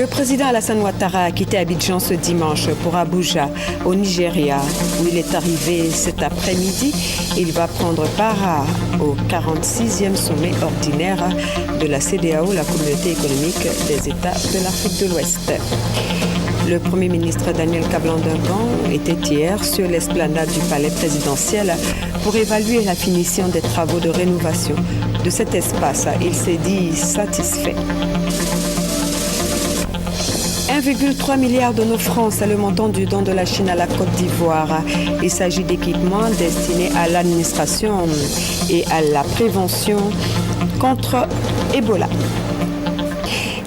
Le président Alassane Ouattara a quitté Abidjan ce dimanche pour Abuja, au Nigeria, où il est arrivé cet après-midi. Il va prendre part au 46e sommet ordinaire de la CEDEAO, la Communauté économique des États de l'Afrique de l'Ouest. Le Premier ministre Daniel Kablan-Duncan était hier sur l'esplanade du palais présidentiel pour évaluer la finition des travaux de rénovation de cet espace. Il s'est dit satisfait. 1,3 milliard de nos francs, c'est le montant du don de la Chine à la Côte d'Ivoire. Il s'agit d'équipements destinés à l'administration et à la prévention contre Ebola.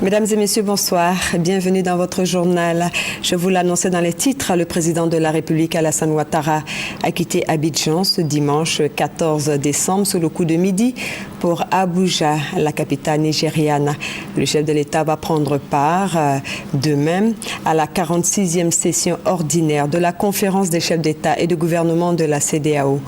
Mesdames et messieurs, bonsoir. Bienvenue dans votre journal. Je vous l'annonçais dans les titres, le président de la République, Alassane Ouattara, a quitté Abidjan ce dimanche 14 décembre sous le coup de midi pour Abuja, la capitale nigériane. Le chef de l'État va prendre part demain à la 46e session ordinaire de la conférence des chefs d'État et de gouvernement de la CEDEAO,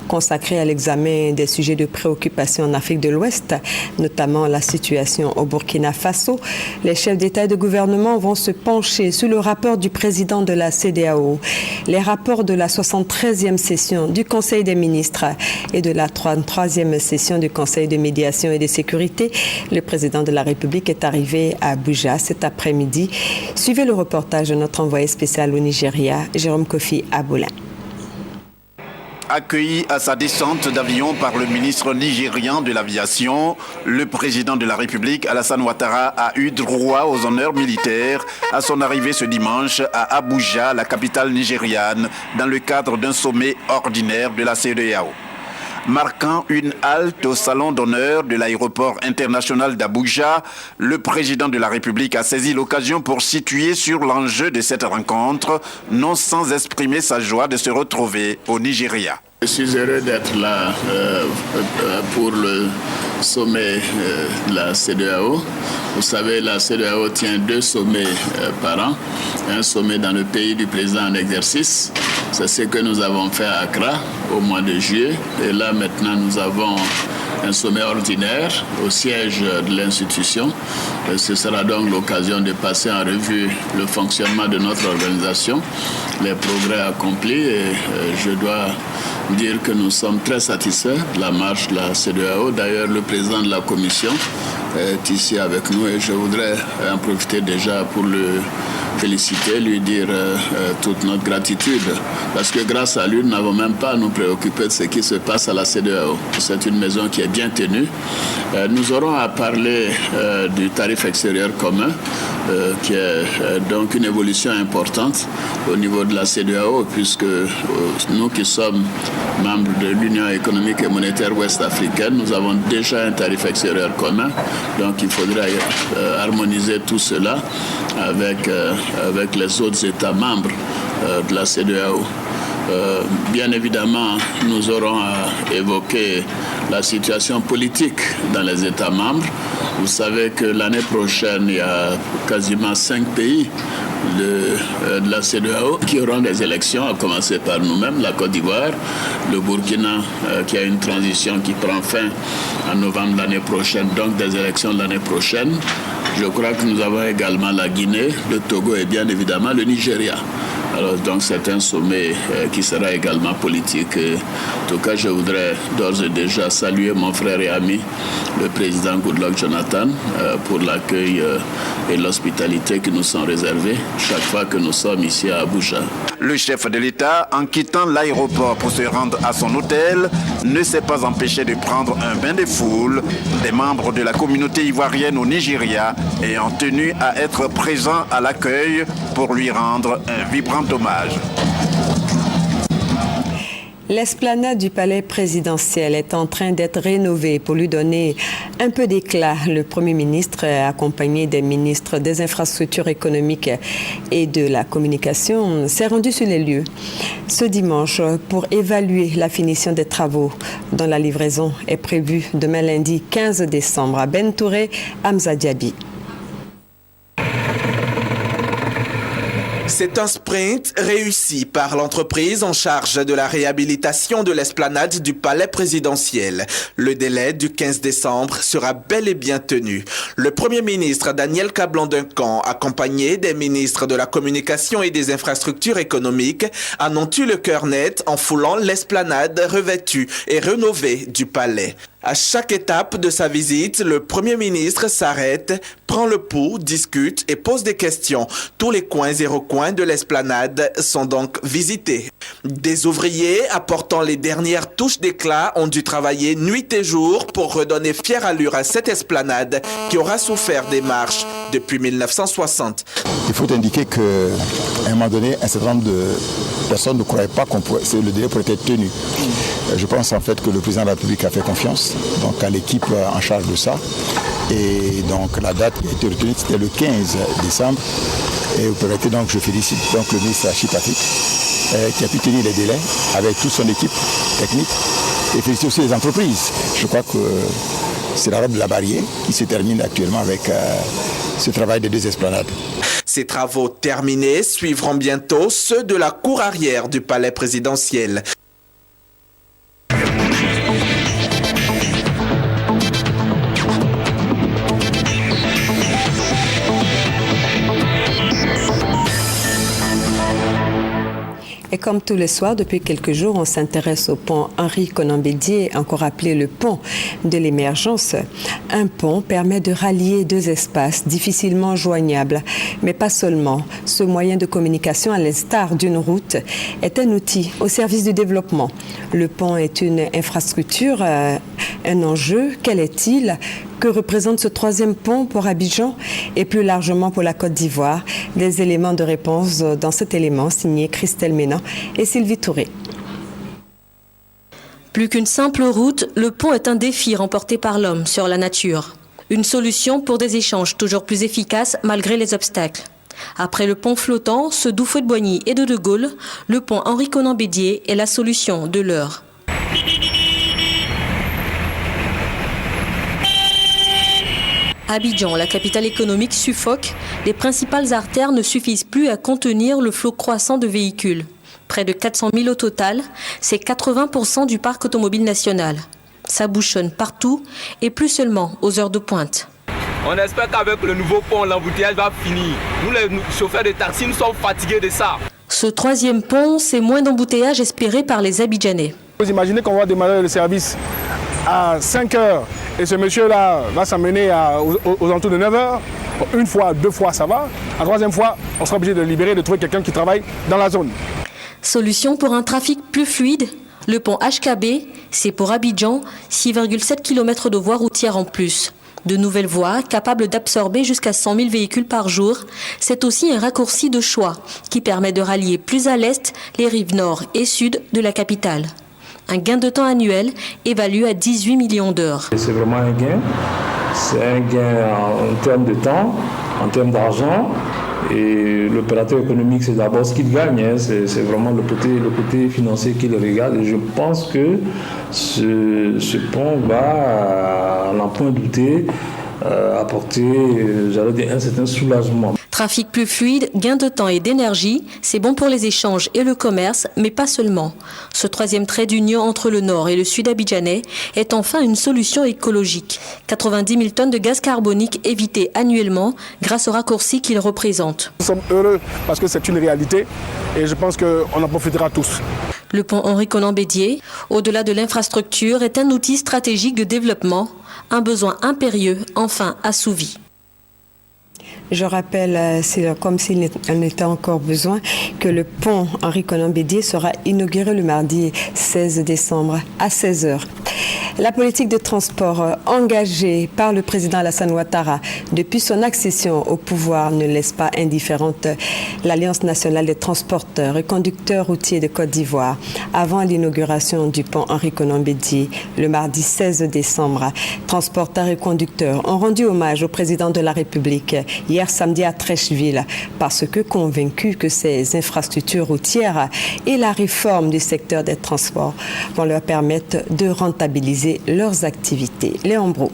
consacrée à l'examen des sujets de préoccupation en Afrique de l'Ouest, notamment la situation au Burkina Faso. Les chefs d'État et de gouvernement vont se pencher sur le rapport du président de la CEDEAO, les rapports de la 73e session du Conseil des ministres et de la 33e session du Conseil de médiation et de sécurité. Le président de la République est arrivé à Abuja cet après-midi. Suivez le reportage de notre envoyé spécial au Nigeria, Jérôme Kofi Aboulin. Accueilli à sa descente d'avion par le ministre nigérian de l'aviation, le président de la République, Alassane Ouattara, a eu droit aux honneurs militaires à son arrivée ce dimanche à Abuja, la capitale nigériane, dans le cadre d'un sommet ordinaire de la CEDEAO. Marquant une halte au salon d'honneur de l'aéroport international d'Abuja, le président de la République a saisi l'occasion pour situer sur l'enjeu de cette rencontre, non sans exprimer sa joie de se retrouver au Nigeria. Je suis heureux d'être là pour le sommet de la CEDEAO. Vous savez, la CEDEAO tient 2 sommets par an. Un sommet dans le pays du président en exercice. C'est ce que nous avons fait à Accra au mois de juillet. Et là, maintenant, nous avons un sommet ordinaire au siège de l'institution. Ce sera donc l'occasion de passer en revue le fonctionnement de notre organisation, les progrès accomplis. Et je dois dire que nous sommes très satisfaits de la marche de la CEDEAO. D'ailleurs, le président de la commission est ici avec nous et je voudrais en profiter déjà pour le féliciter, lui dire toute notre gratitude. Parce que grâce à lui, nous n'avons même pas à nous préoccuper de ce qui se passe à la CEDEAO. C'est une maison qui est bien tenue. Nous aurons à parler du tarif extérieur commun, qui est donc une évolution importante au niveau de la CEDEAO, puisque nous qui sommes membres de l'Union économique et monétaire ouest-africaine, nous avons déjà un tarif extérieur commun. Donc il faudrait harmoniser tout cela avec les autres États membres de la CEDEAO. Bien évidemment, nous aurons à évoquer la situation politique dans les États membres. Vous savez que l'année prochaine, il y a quasiment 5 pays de la CEDEAO qui auront des élections, à commencer par nous-mêmes, la Côte d'Ivoire, le Burkina qui a une transition qui prend fin en novembre l'année prochaine, donc des élections l'année prochaine. Je crois que nous avons également la Guinée, le Togo et bien évidemment le Nigeria. Alors donc c'est un sommet qui sera également politique. En tout cas, je voudrais d'ores et déjà saluer mon frère et ami, le président Goodluck Jonathan, pour l'accueil et l'hospitalité qui nous sont réservés chaque fois que nous sommes ici à Abuja. Le chef de l'État, en quittant l'aéroport pour se rendre à son hôtel, ne s'est pas empêché de prendre un bain de foule. Des membres de la communauté ivoirienne au Nigeria ayant tenu à être présents à l'accueil pour lui rendre un vibrant hommage. L'esplanade du palais présidentiel est en train d'être rénovée pour lui donner un peu d'éclat. Le Premier ministre, accompagné des ministres des infrastructures économiques et de la communication, s'est rendu sur les lieux ce dimanche pour évaluer la finition des travaux dont la livraison est prévue demain lundi 15 décembre à Ben Touré, Hamza Diaby. C'est un sprint réussi par l'entreprise en charge de la réhabilitation de l'esplanade du palais présidentiel. Le délai du 15 décembre sera bel et bien tenu. Le Premier ministre Daniel Kablan-Duncan, accompagné des ministres de la Communication et des Infrastructures économiques, en ont eu le cœur net en foulant l'esplanade revêtue et rénovée du palais. À chaque étape de sa visite, le Premier ministre s'arrête, prend le pouls, discute et pose des questions. Tous les coins et recoins de l'esplanade sont donc visités. Des ouvriers apportant les dernières touches d'éclat ont dû travailler nuit et jour pour redonner fière allure à cette esplanade qui aura souffert des marches depuis 1960. Il faut indiquer qu'à un moment donné, un certain nombre de personnes ne croyaient pas que le délai pourrait être tenu. Je pense en fait que le président de la République a fait confiance donc à l'équipe en charge de ça. Et donc la date qui a été retenue, c'était le 15 décembre. Et vous permettez donc, je félicite donc le ministre Achille Patrick qui a pu tenir les délais avec toute son équipe technique. Et féliciter aussi les entreprises. Je crois que c'est la robe de la barrière qui se termine actuellement avec ce travail des deux esplanades. Ces travaux terminés suivront bientôt ceux de la cour arrière du palais présidentiel. Et comme tous les soirs, depuis quelques jours, on s'intéresse au pont Henri-Konan Bédié, encore appelé le pont de l'émergence. Un pont permet de rallier deux espaces difficilement joignables, mais pas seulement. Ce moyen de communication, à l'instar d'une route, est un outil au service du développement. Le pont est une infrastructure, un enjeu. Quel est-il ? Que représente ce troisième pont pour Abidjan et plus largement pour la Côte d'Ivoire? Des éléments de réponse dans cet élément signé Christelle Ménan et Sylvie Touré. Plus qu'une simple route, le pont est un défi remporté par l'homme sur la nature. Une solution pour des échanges toujours plus efficaces malgré les obstacles. Après le pont flottant, ceux d'Houphouët-Boigny et de Gaulle, le pont Henri-Konan Bédié est la solution de l'heure. Abidjan, la capitale économique, suffoque. Les principales artères ne suffisent plus à contenir le flot croissant de véhicules. Près de 400 000 au total, c'est 80% du parc automobile national. Ça bouchonne partout et plus seulement aux heures de pointe. On espère qu'avec le nouveau pont, l'embouteillage va finir. Nous, les chauffeurs de taxi, nous sommes fatigués de ça. Ce troisième pont, c'est moins d'embouteillages espérés par les Abidjanais. Vous imaginez qu'on va démarrer le service à 5 heures et ce monsieur-là va s'amener aux alentours de 9 heures. Une fois, deux fois, ça va. La troisième fois, on sera obligé de libérer, de trouver quelqu'un qui travaille dans la zone. Solution pour un trafic plus fluide, le pont HKB, c'est pour Abidjan 6,7 km de voies routières en plus. De nouvelles voies capables d'absorber jusqu'à 100 000 véhicules par jour. C'est aussi un raccourci de choix qui permet de rallier plus à l'est les rives nord et sud de la capitale. Un gain de temps annuel évalué à 18 millions d'heures. C'est vraiment un gain. C'est un gain en termes de temps, en termes d'argent. Et l'opérateur économique, c'est d'abord ce qu'il gagne. C'est vraiment le côté financier qu'il regarde. Et je pense que ce pont va, à n'en point douter, apporter, un certain soulagement. Trafic plus fluide, gain de temps et d'énergie, c'est bon pour les échanges et le commerce, mais pas seulement. Ce troisième trait d'union entre le nord et le sud abidjanais est enfin une solution écologique. 90 000 tonnes de gaz carbonique évitées annuellement grâce au raccourci qu'il représente. Nous sommes heureux parce que c'est une réalité et je pense qu'on en profitera tous. Le pont Henri-Konan Bédié, au-delà de l'infrastructure, est un outil stratégique de développement, un besoin impérieux enfin assouvi. Je rappelle, comme s'il en était encore besoin, que le pont Henri-Konan Bédié sera inauguré le mardi 16 décembre à 16h. La politique de transport engagée par le président Alassane Ouattara depuis son accession au pouvoir ne laisse pas indifférente l'Alliance nationale des transporteurs et conducteurs routiers de Côte d'Ivoire. Avant l'inauguration du pont Henri-Konan Bédié, le mardi 16 décembre, transporteurs et conducteurs ont rendu hommage au président de la République hier samedi à Trècheville parce que convaincus que ces infrastructures routières et la réforme du secteur des transports vont leur permettre de rentabiliser leurs activités. Léon Brou.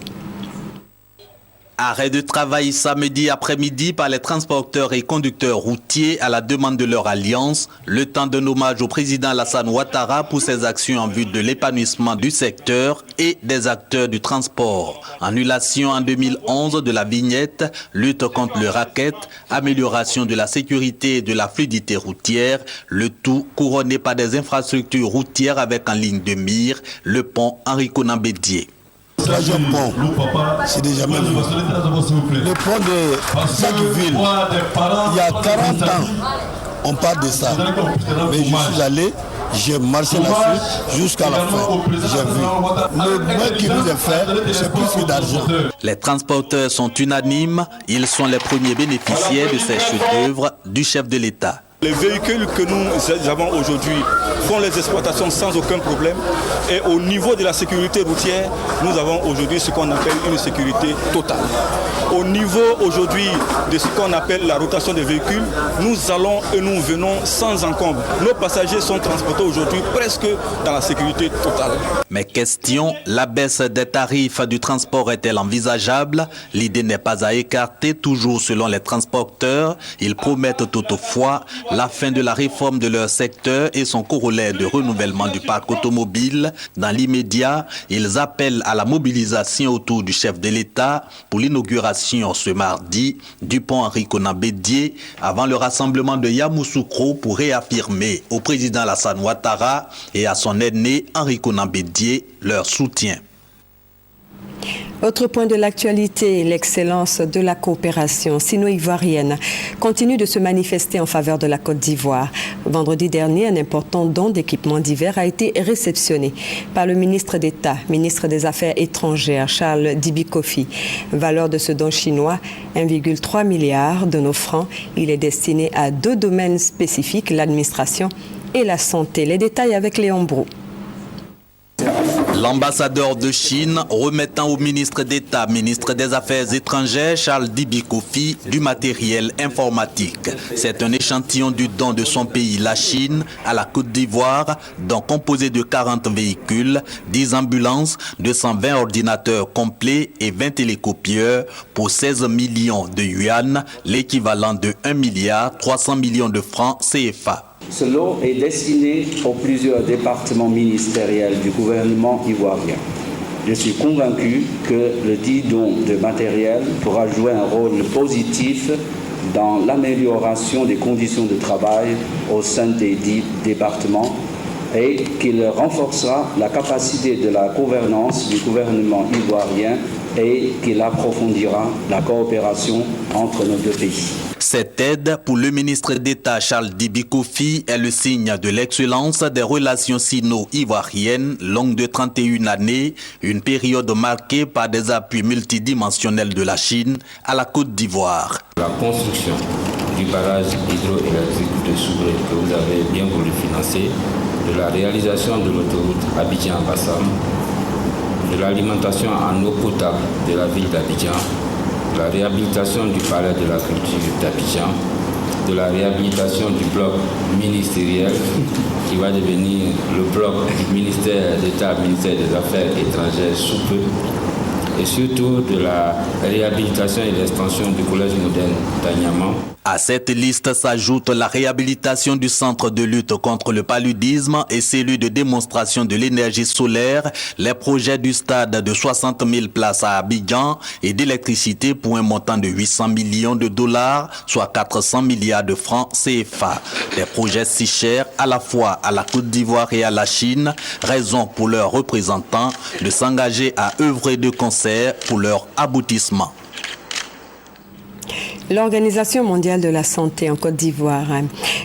Arrêt de travail samedi après-midi par les transporteurs et conducteurs routiers à la demande de leur alliance, le temps d'un hommage au président Alassane Ouattara pour ses actions en vue de l'épanouissement du secteur et des acteurs du transport. Annulation en 2011 de la vignette, lutte contre le racket, amélioration de la sécurité et de la fluidité routière, le tout couronné par des infrastructures routières avec en ligne de mire le pont Henri Konan Bédié. Troisième pont, c'est déjà même le pont de cette ville. Il y a 40 ans, on parle de ça. Mais je suis allé, j'ai marché là-dessus jusqu'à la fin. J'ai vu. Le moins qui nous est fait, c'est plus que d'argent. Les transporteurs sont unanimes. Ils sont les premiers bénéficiaires de ces chefs-d'œuvre du chef de l'État. Les véhicules que nous avons aujourd'hui font les exploitations sans aucun problème. Et au niveau de la sécurité routière, nous avons aujourd'hui ce qu'on appelle une sécurité totale. Au niveau aujourd'hui de ce qu'on appelle la rotation des véhicules, nous allons et nous venons sans encombre. Nos passagers sont transportés aujourd'hui presque dans la sécurité totale. Mais question, la baisse des tarifs du transport est-elle envisageable? L'idée n'est pas à écarter, toujours selon les transporteurs. Ils promettent toutefois la fin de la réforme de leur secteur et son corollaire de renouvellement du parc automobile. Dans l'immédiat, ils appellent à la mobilisation autour du chef de l'État pour l'inauguration ce mardi du pont Henri Konan Bédié avant le rassemblement de Yamoussoukro pour réaffirmer au président Alassane Ouattara et à son aîné Henri Konan Bédié leur soutien. Autre point de l'actualité, l'excellence de la coopération sino-ivoirienne continue de se manifester en faveur de la Côte d'Ivoire. Vendredi dernier, un important don d'équipements divers a été réceptionné par le ministre d'État, ministre des Affaires étrangères, Charles Dibi Kofi. Valeur de ce don chinois, 1,3 milliard de nos francs. Il est destiné à 2 domaines spécifiques, l'administration et la santé. Les détails avec Léon Brou. L'ambassadeur de Chine remettant au ministre d'État, ministre des Affaires étrangères, Charles Dibi Kofi, du matériel informatique. C'est un échantillon du don de son pays, la Chine, à la Côte d'Ivoire, don composé de 40 véhicules, 10 ambulances, 220 ordinateurs complets et 20 télécopieurs pour 16 millions de yuan, l'équivalent de 1 milliard 300 millions de francs CFA. Ce lot est destiné aux plusieurs départements ministériels du gouvernement ivoirien. Je suis convaincu que le dit don de matériel pourra jouer un rôle positif dans l'amélioration des conditions de travail au sein des dix départements et qu'il renforcera la capacité de la gouvernance du gouvernement ivoirien et qu'il approfondira la coopération entre nos deux pays. Cette aide pour le ministre d'État Charles Dibi Kofi est le signe de l'excellence des relations sino-ivoiriennes longues de 31 années, une période marquée par des appuis multidimensionnels de la Chine à la Côte d'Ivoire. La construction du barrage hydroélectrique de Soubré que vous avez bien voulu financer, de la réalisation de l'autoroute Abidjan-Bassam, de l'alimentation en eau potable de la ville d'Abidjan, de la réhabilitation du palais de la culture d'Abidjan, de la réhabilitation du bloc ministériel qui va devenir le bloc du ministère d'État, ministère des Affaires étrangères sous peu, et surtout de la réhabilitation et l'extension du collège moderne d'Agnaman. À cette liste s'ajoute la réhabilitation du centre de lutte contre le paludisme et celui de démonstration de l'énergie solaire, les projets du stade de 60 000 places à Abidjan et d'électricité pour un montant de 800 millions de dollars, soit 400 milliards de francs CFA. Des projets si chers à la fois à la Côte d'Ivoire et à la Chine, raison pour leurs représentants de s'engager à œuvrer de concert pour leur aboutissement. L'Organisation mondiale de la santé en Côte d'Ivoire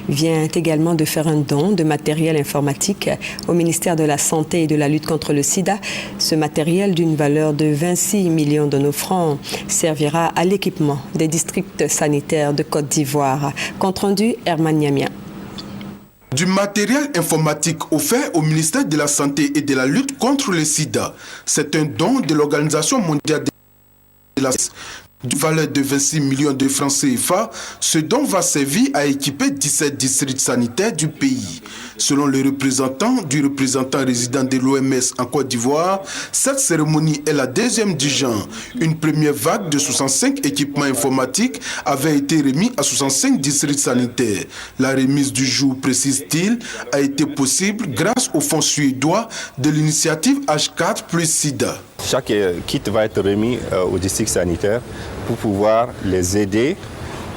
vient également de faire un don de matériel informatique au ministère de la Santé et de la lutte contre le sida. Ce matériel d'une valeur de 26 millions de nos francs servira à l'équipement des districts sanitaires de Côte d'Ivoire. Compte rendu, Herman Niamia. Du matériel informatique offert au ministère de la Santé et de la lutte contre le sida. C'est un don de l'Organisation mondiale de la santé d'une valeur de 26 millions de francs CFA, ce don va servir à équiper 17 districts sanitaires du pays. Selon le représentant résident de l'OMS en Côte d'Ivoire, cette cérémonie est la deuxième du genre. Une première vague de 65 équipements informatiques avait été remis à 65 districts sanitaires. La remise du jour, précise-t-il, a été possible grâce au fonds suédois de l'initiative H4 plus SIDA. Chaque kit va être remis aux districts sanitaires pour pouvoir les aider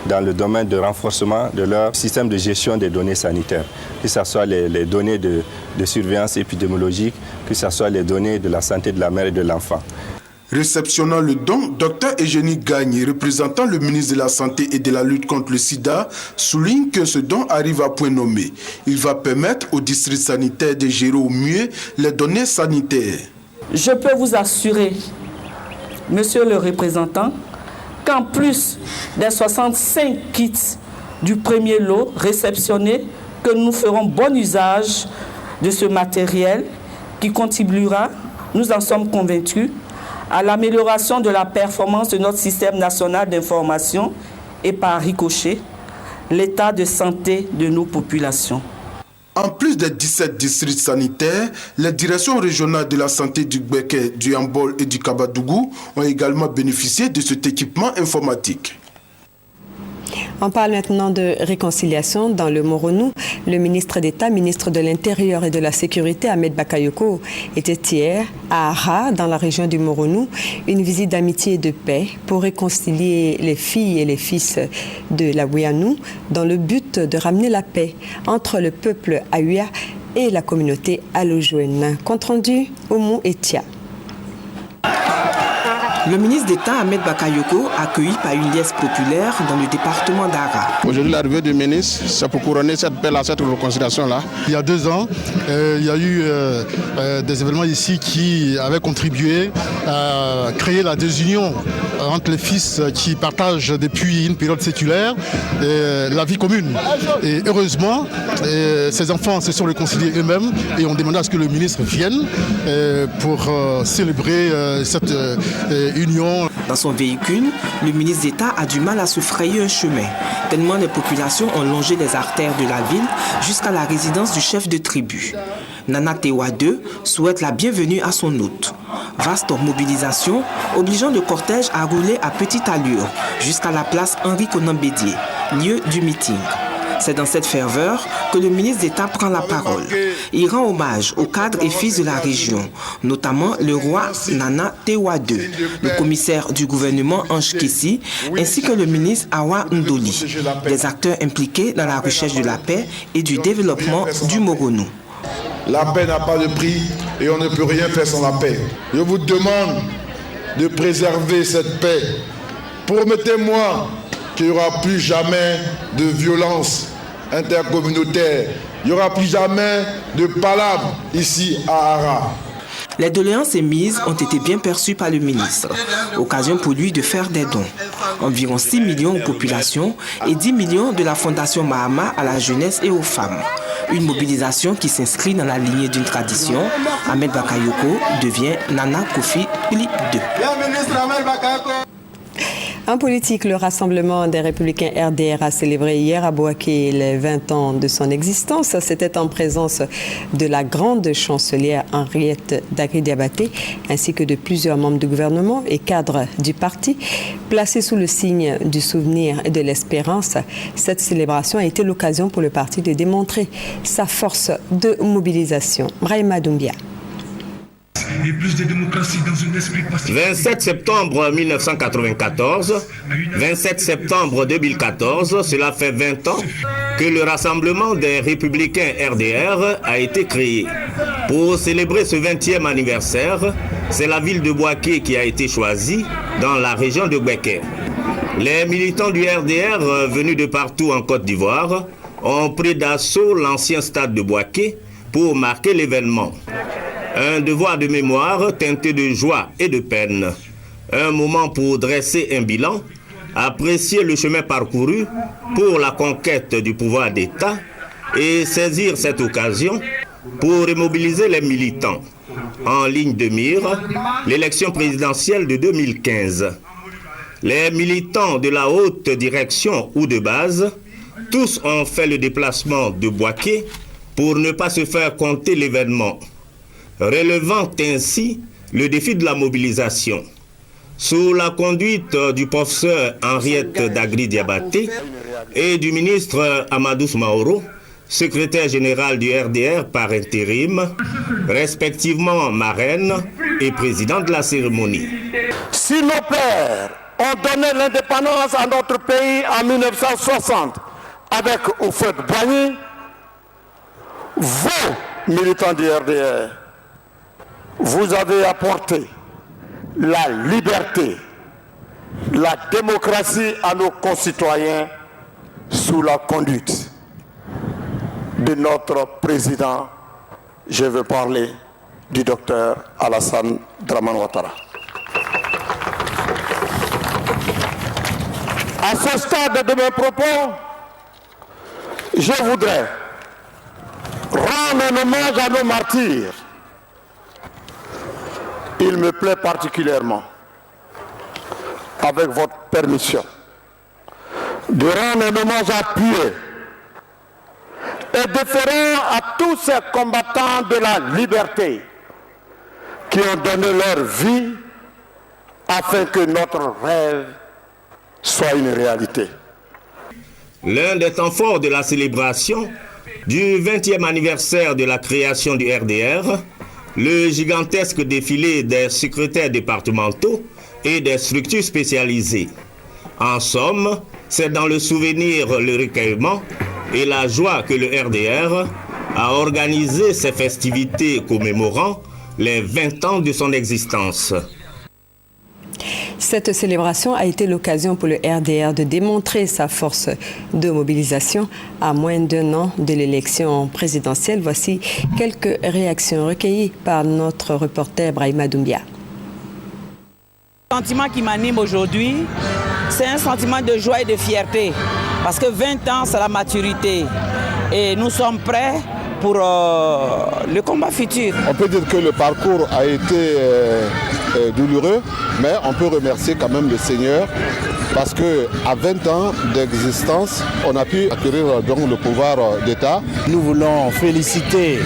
dans le domaine de renforcement de leur système de gestion des données sanitaires, que ce soit les données de surveillance épidémiologique, que ce soit les données de la santé de la mère et de l'enfant. Réceptionnant le don, Dr Eugénie Gagne, représentant le ministre de la Santé et de la lutte contre le sida, souligne que ce don arrive à point nommé. Il va permettre aux districts sanitaires de gérer au mieux les données sanitaires. Je peux vous assurer, monsieur le représentant, qu'en plus des 65 kits du premier lot réceptionnés, que nous ferons bon usage de ce matériel qui contribuera, nous en sommes convaincus, à l'amélioration de la performance de notre système national d'information et par ricochet, l'état de santé de nos populations. En plus des 17 districts sanitaires, les directions régionales de la santé du Gbeke, du Yambol et du Kabadougou ont également bénéficié de cet équipement informatique. On parle maintenant de réconciliation dans le Moronou. Le ministre d'État, ministre de l'Intérieur et de la Sécurité, Ahmed Bakayoko, était hier à Ara, dans la région du Moronou, une visite d'amitié et de paix pour réconcilier les filles et les fils de la Wianou dans le but de ramener la paix entre le peuple Aouya et la communauté alojouenne. Compte rendu, Oumou et Tia. Le ministre d'État Ahmed Bakayoko, accueilli par une liesse populaire dans le département d'Ara. Aujourd'hui, l'arrivée du ministre, c'est pour couronner cette paix-là, cette réconciliation-là. Il y a 2 ans, il y a eu des événements ici qui avaient contribué à créer la désunion entre les fils qui partagent depuis une période séculaire la vie commune. Et heureusement, ces enfants se sont réconciliés eux-mêmes et ont demandé à ce que le ministre vienne pour célébrer cette union. Dans son véhicule, le ministre d'État a du mal à se frayer un chemin, tellement les populations ont longé les artères de la ville jusqu'à la résidence du chef de tribu. Nana Tewa II souhaite la bienvenue à son hôte. Vaste mobilisation, obligeant le cortège à rouler à petite allure jusqu'à la place Henri Konan Bédié, lieu du meeting. C'est dans cette ferveur que le ministre d'État prend la parole. Il rend hommage aux cadres et fils de la région, notamment le roi Nana Tewa II, le commissaire du gouvernement Ange Kessi, ainsi que le ministre Awa Ndoli, des acteurs impliqués dans la recherche de la paix et du développement du Moronou. La paix n'a pas de prix et on ne peut rien faire sans la paix. Je vous demande de préserver cette paix. Promettez-moi qu'il n'y aura plus jamais de violence intercommunautaire. Il n'y aura plus jamais de palabres ici à Ara. Les doléances émises ont été bien perçues par le ministre. Occasion pour lui de faire des dons. Environ 6 millions aux populations et 10 millions de la Fondation Mahama à la jeunesse et aux femmes. Une mobilisation qui s'inscrit dans la lignée d'une tradition. Ahmed Bakayoko devient Nana Kofi Philippe II. En politique, le Rassemblement des Républicains RDR a célébré hier à Bouaké les 20 ans de son existence. C'était en présence de la grande chancelière Henriette Dagri-Diabaté ainsi que de plusieurs membres du gouvernement et cadres du parti. Placés sous le signe du souvenir et de l'espérance, cette célébration a été l'occasion pour le parti de démontrer sa force de mobilisation. Brahima Doumbia. Et plus de démocratie dans un esprit pacifique. 27 septembre 1994, 27 septembre 2014, cela fait 20 ans que le Rassemblement des Républicains RDR a été créé. Pour célébrer ce 20e anniversaire, c'est la ville de Bouaké qui a été choisie dans la région de Gbeke. Les militants du RDR venus de partout en Côte d'Ivoire ont pris d'assaut l'ancien stade de Bouaké pour marquer l'événement. Un devoir de mémoire teinté de joie et de peine. Un moment pour dresser un bilan, apprécier le chemin parcouru pour la conquête du pouvoir d'État et saisir cette occasion pour remobiliser les militants. En ligne de mire, l'élection présidentielle de 2015. Les militants de la haute direction ou de base, tous ont fait le déplacement de Bouaké pour ne pas se faire compter l'événement, relevant ainsi le défi de la mobilisation. Sous la conduite du professeur Henriette Dagri Diabaté et du ministre Amadou Maoro, secrétaire général du RDR par intérim, respectivement marraine et président de la cérémonie. Si nos pères ont donné l'indépendance à notre pays en 1960 avec Houphouët-Boigny, vous, militants du RDR, vous avez apporté la liberté, la démocratie à nos concitoyens sous la conduite de notre président. Je veux parler du docteur Alassane Dramane Ouattara. À ce stade de mes propos, je voudrais rendre un hommage à nos martyrs. Il me plaît particulièrement, avec votre permission, de rendre un hommage appuyé et déférent à tous ces combattants de la liberté qui ont donné leur vie afin que notre rêve soit une réalité. L'un des temps forts de la célébration du 20e anniversaire de la création du RDR, le gigantesque défilé des secrétaires départementaux et des structures spécialisées. En somme, c'est dans le souvenir, le recueillement et la joie que le RDR a organisé ces festivités commémorant les 20 ans de son existence. Cette célébration a été l'occasion pour le RDR de démontrer sa force de mobilisation à moins d'un an de l'élection présidentielle. Voici quelques réactions recueillies par notre reporter Brahima Doumbia. Le sentiment qui m'anime aujourd'hui, c'est un sentiment de joie et de fierté. Parce que 20 ans, c'est la maturité. Et nous sommes prêts pour le combat futur. On peut dire que le parcours a été douloureux, mais on peut remercier quand même le Seigneur parce qu'à 20 ans d'existence, on a pu acquérir donc le pouvoir d'État. Nous voulons féliciter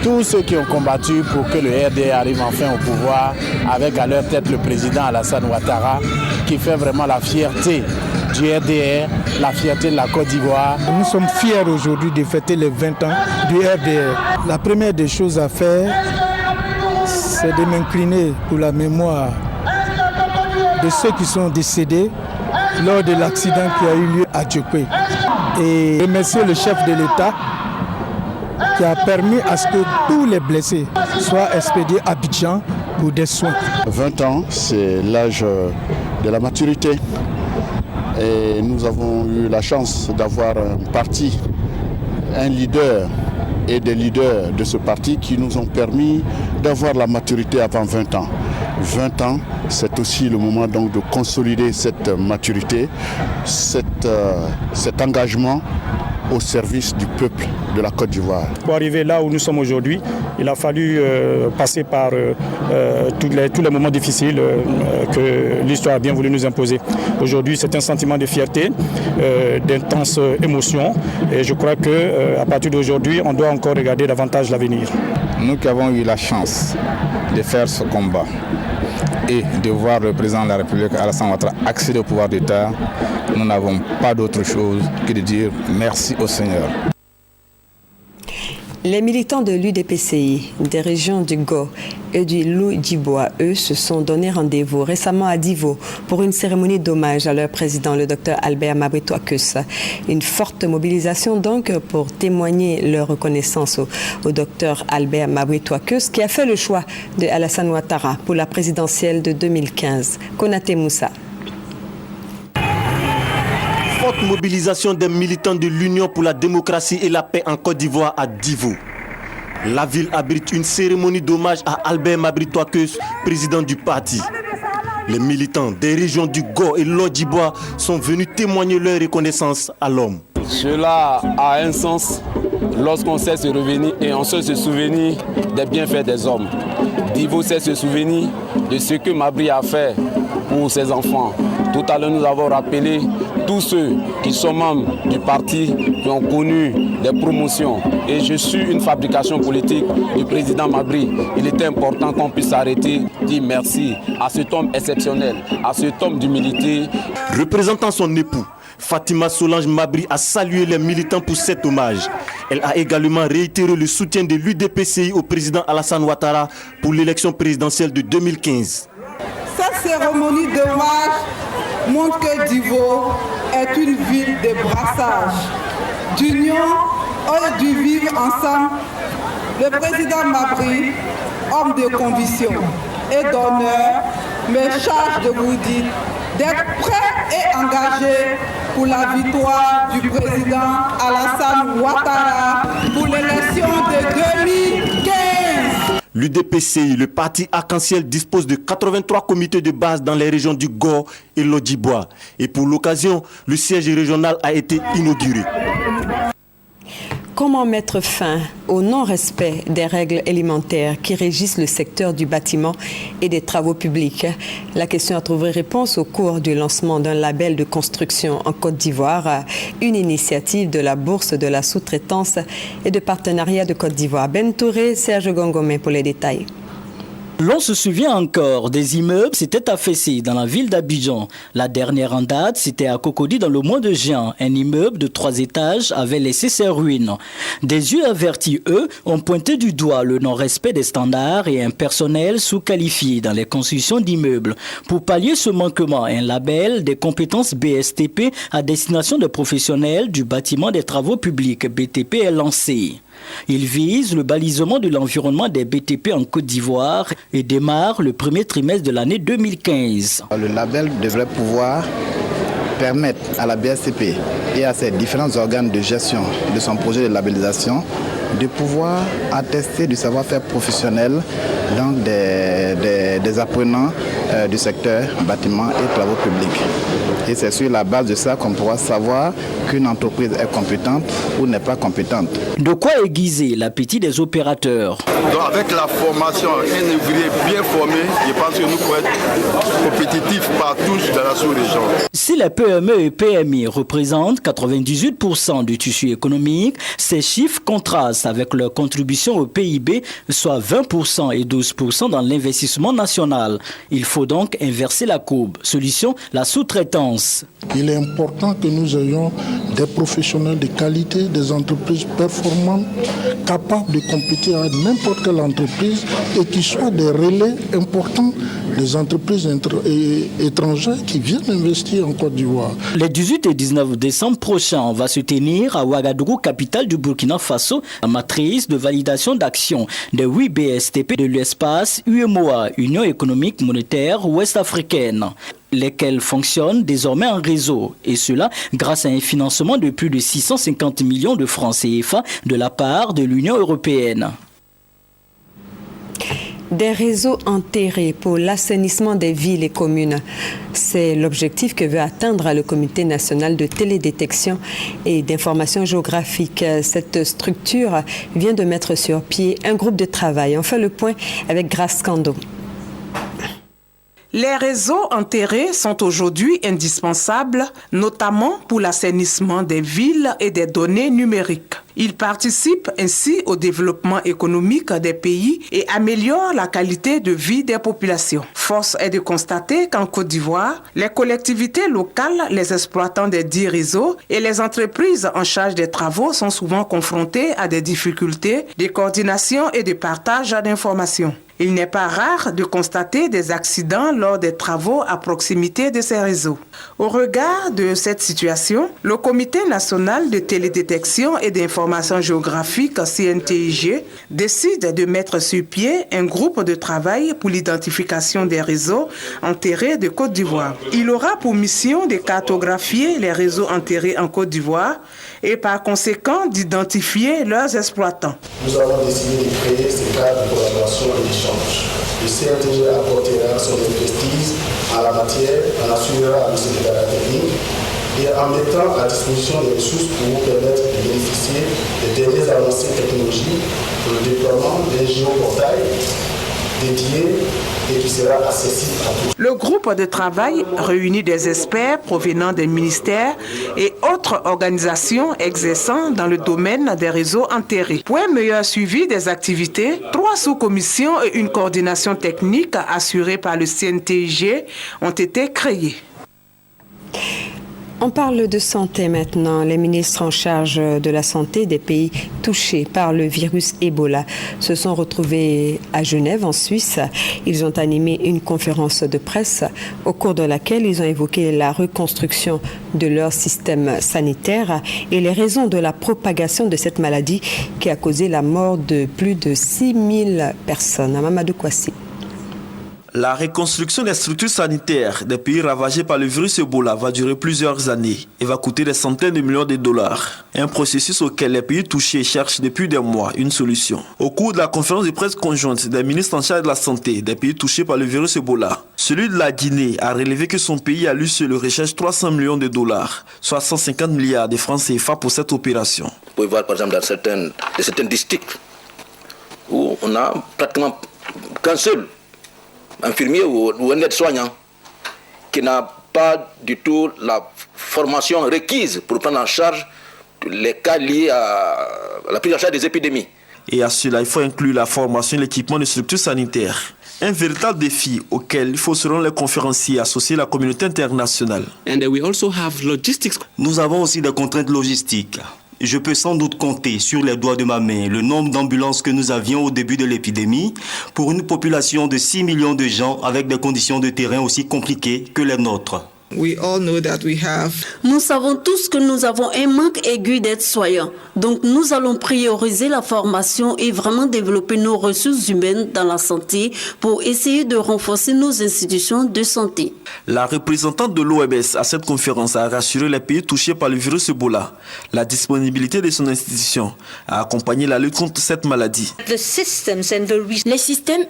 tous ceux qui ont combattu pour que le RDR arrive enfin au pouvoir, avec à leur tête le président Alassane Ouattara, qui fait vraiment la fierté du RDR, la fierté de la Côte d'Ivoire. Nous sommes fiers aujourd'hui de fêter les 20 ans du RDR. La première des choses à faire, c'est de m'incliner pour la mémoire de ceux qui sont décédés lors de l'accident qui a eu lieu à Djokwe. Et remercier le chef de l'État qui a permis à ce que tous les blessés soient expédiés à Abidjan pour des soins. 20 ans, c'est l'âge de la maturité. Et nous avons eu la chance d'avoir un parti, un leader et des leaders de ce parti qui nous ont permis d'avoir la maturité avant 20 ans. 20 ans, c'est aussi le moment donc de consolider cette maturité, cet engagement au service du peuple de la Côte d'Ivoire. Pour arriver là où nous sommes aujourd'hui, il a fallu passer par tous les moments difficiles que l'histoire a bien voulu nous imposer. Aujourd'hui, c'est un sentiment de fierté, d'intense émotion, et je crois qu'à partir d'aujourd'hui, on doit encore regarder davantage l'avenir. Nous qui avons eu la chance de faire ce combat et de voir le président de la République, Alassane Ouattara, accéder au pouvoir d'État, nous n'avons pas d'autre chose que de dire merci au Seigneur. Les militants de l'UDPCI, des régions du Go et du Loudibois, eux, se sont donné rendez-vous récemment à Divo pour une cérémonie d'hommage à leur président, le docteur Albert Mabri-Touakus. Une forte mobilisation donc pour témoigner leur reconnaissance au docteur Albert Mabri-Touakus, qui a fait le choix de Alassane Ouattara pour la présidentielle de 2015. Konaté Moussa. Forte mobilisation des militants de l'Union pour la démocratie et la paix en Côte d'Ivoire à Divo. La ville abrite une cérémonie d'hommage à Albert Mabri-Touakus, président du parti. Les militants des régions du Go et l'Odibois sont venus témoigner leur reconnaissance à l'homme. Cela a un sens lorsqu'on sait se revenir et on sait se souvenir des bienfaits des hommes. Divo sait se souvenir de ce que Mabri a fait pour ses enfants. Tout à l'heure, nous avons rappelé tous ceux qui sont membres du parti, qui ont connu des promotions. Et je suis une fabrication politique du président Mabry. Il était important qu'on puisse arrêter, dire merci à cet homme exceptionnel, à cet homme d'humilité. Représentant son époux, Fatima Solange Mabry a salué les militants pour cet hommage. Elle a également réitéré le soutien de l'UDPCI au président Alassane Ouattara pour l'élection présidentielle de 2015. Cette cérémonie d'hommage montre que Divo est une ville de brassage, d'union et du vivre ensemble. Le président Mabry, homme de conviction et d'honneur, me charge de vous dire d'être prêt et engagé pour la victoire du président Alassane Ouattara pour l'élection de 2015. L'UDPCI, le parti Arc-en-Ciel, dispose de 83 comités de base dans les régions du Gor et l'Odjibois. Et pour l'occasion, le siège régional a été inauguré. Comment mettre fin au non-respect des règles élémentaires qui régissent le secteur du bâtiment et des travaux publics? La question a trouvé réponse au cours du lancement d'un label de construction en Côte d'Ivoire, une initiative de la Bourse de la sous-traitance et de partenariat de Côte d'Ivoire. Ben Touré, Serge Gongomé pour les détails. L'on se souvient encore, des immeubles s'étaient affaissés dans la ville d'Abidjan. La dernière en date, c'était à Cocody dans le mois de juin. Un immeuble de 3 étages avait laissé ses ruines. Des yeux avertis, eux, ont pointé du doigt le non-respect des standards et un personnel sous-qualifié dans les constructions d'immeubles. Pour pallier ce manquement, un label des compétences BSTP à destination des professionnels du bâtiment des travaux publics BTP est lancé. Il vise le balisement de l'environnement des BTP en Côte d'Ivoire et démarre le premier trimestre de l'année 2015. Le label devrait pouvoir permettre à la BSTP et à ses différents organes de gestion de son projet de labellisation de pouvoir attester du savoir-faire professionnel donc des apprenants du secteur bâtiment et travaux publics. Et c'est sur la base de ça qu'on pourra savoir qu'une entreprise est compétente ou n'est pas compétente. De quoi aiguiser l'appétit des opérateurs. Donc avec la formation, un ouvrier bien formé, je pense que nous pourrons être compétitifs partout dans la sous-région. Si les PME et PMI représentent 98% du tissu économique, ces chiffres contrastent avec leur contribution au PIB, soit 20% et 12% dans l'investissement national. Il faut donc inverser la courbe. Solution, la sous-traitance. Il est important que nous ayons des professionnels de qualité, des entreprises performantes, capables de compétir à n'importe quelle entreprise et qui soient des relais importants des entreprises étrangères qui viennent investir en Côte d'Ivoire. Les 18 et 19 décembre prochains, va se tenir à Ouagadougou, capitale du Burkina Faso, la matrice de validation d'actions des 8 BSTP de l'espace UEMOA, Union économique monétaire ouest-africaine, lesquels fonctionnent désormais en réseau, et cela grâce à un financement de plus de 650 millions de francs CFA de la part de l'Union européenne. Des réseaux enterrés pour l'assainissement des villes et communes. C'est l'objectif que veut atteindre le Comité national de télédétection et d'information géographique. Cette structure vient de mettre sur pied un groupe de travail. On fait le point avec Grace Kando. Les réseaux enterrés sont aujourd'hui indispensables, notamment pour l'assainissement des villes et des données numériques. Ils participent ainsi au développement économique des pays et améliorent la qualité de vie des populations. Force est de constater qu'en Côte d'Ivoire, les collectivités locales, les exploitants des dits réseaux et les entreprises en charge des travaux sont souvent confrontées à des difficultés de coordination et de partage d'informations. Il n'est pas rare de constater des accidents lors des travaux à proximité de ces réseaux. Au regard de cette situation, le Comité national de télédétection et d'information géographique CNTIG décide de mettre sur pied un groupe de travail pour l'identification des réseaux enterrés de Côte d'Ivoire. Il aura pour mission de cartographier les réseaux enterrés en Côte d'Ivoire et par conséquent d'identifier leurs exploitants. Nous avons décidé de créer ce cadre de collaboration et d'échange. Le CNTG apportera son expertise en la matière, en assurera le secrétariat technique et en mettant à disposition des ressources pour vous permettre de bénéficier des dernières avancées technologiques pour le déploiement des géoportails, dédié et qui sera accessible à tous. Le groupe de travail réunit des experts provenant des ministères et autres organisations exerçant dans le domaine des réseaux enterrés. Pour un meilleur suivi des activités, 3 sous-commissions et une coordination technique assurée par le CNTIG ont été créées. On parle de santé maintenant. Les ministres en charge de la santé des pays touchés par le virus Ebola se sont retrouvés à Genève, en Suisse. Ils ont animé une conférence de presse au cours de laquelle ils ont évoqué la reconstruction de leur système sanitaire et les raisons de la propagation de cette maladie qui a causé la mort de plus de 6000 personnes. Mamadou Kouassi. La reconstruction des structures sanitaires des pays ravagés par le virus Ebola va durer plusieurs années et va coûter des centaines de millions de dollars. Un processus auquel les pays touchés cherchent depuis des mois une solution. Au cours de la conférence de presse conjointe des ministres en charge de la santé des pays touchés par le virus Ebola, celui de la Guinée a relevé que son pays a lui seul recherche 300 millions de dollars, soit 150 milliards de francs CFA pour cette opération. Vous pouvez voir par exemple dans certains districts où on a pratiquement qu'un seul infirmier ou un aide-soignant qui n'a pas du tout la formation requise pour prendre en charge les cas liés à la prise en charge des épidémies. Et à cela, il faut inclure la formation et l'équipement des structures sanitaires. Un véritable défi auquel il faut, selon les conférenciers, associer la communauté internationale. Nous avons aussi des contraintes logistiques. Je peux sans doute compter sur les doigts de ma main le nombre d'ambulances que nous avions au début de l'épidémie pour une population de 6 millions de gens avec des conditions de terrain aussi compliquées que les nôtres. Nous savons tous que nous avons un manque aigu d'aides-soignants. Donc nous allons prioriser la formation et vraiment développer nos ressources humaines dans la santé pour essayer de renforcer nos institutions de santé. La représentante de l'OMS à cette conférence a rassuré les pays touchés par le virus Ebola. La disponibilité de son institution a accompagné la lutte contre cette maladie. Les systèmes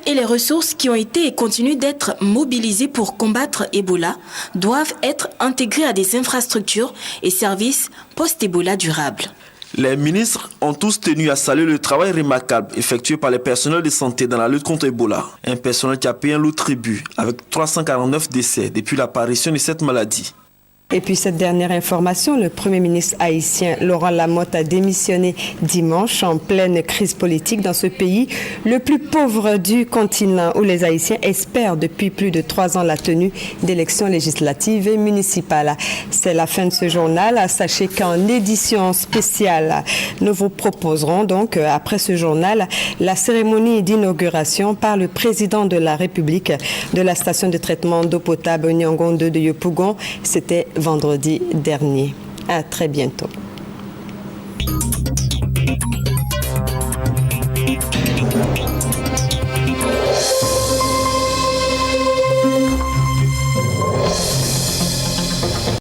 et les ressources qui ont été et continuent d'être mobilisés pour combattre Ebola doivent être intégrés à des infrastructures et services post-Ebola durables. Les ministres ont tous tenu à saluer le travail remarquable effectué par les personnels de santé dans la lutte contre Ebola. Un personnel qui a payé un lourd tribut avec 349 décès depuis l'apparition de cette maladie. Et puis cette dernière information, le Premier ministre haïtien Laurent Lamotte a démissionné dimanche en pleine crise politique dans ce pays, le plus pauvre du continent où les Haïtiens espèrent depuis plus de 3 ans la tenue d'élections législatives et municipales. C'est la fin de ce journal. Sachez qu'en édition spéciale, nous vous proposerons donc après ce journal la cérémonie d'inauguration par le président de la République de la station de traitement d'eau potable Nyangonde de Yopougon. C'était vendredi dernier. À très bientôt.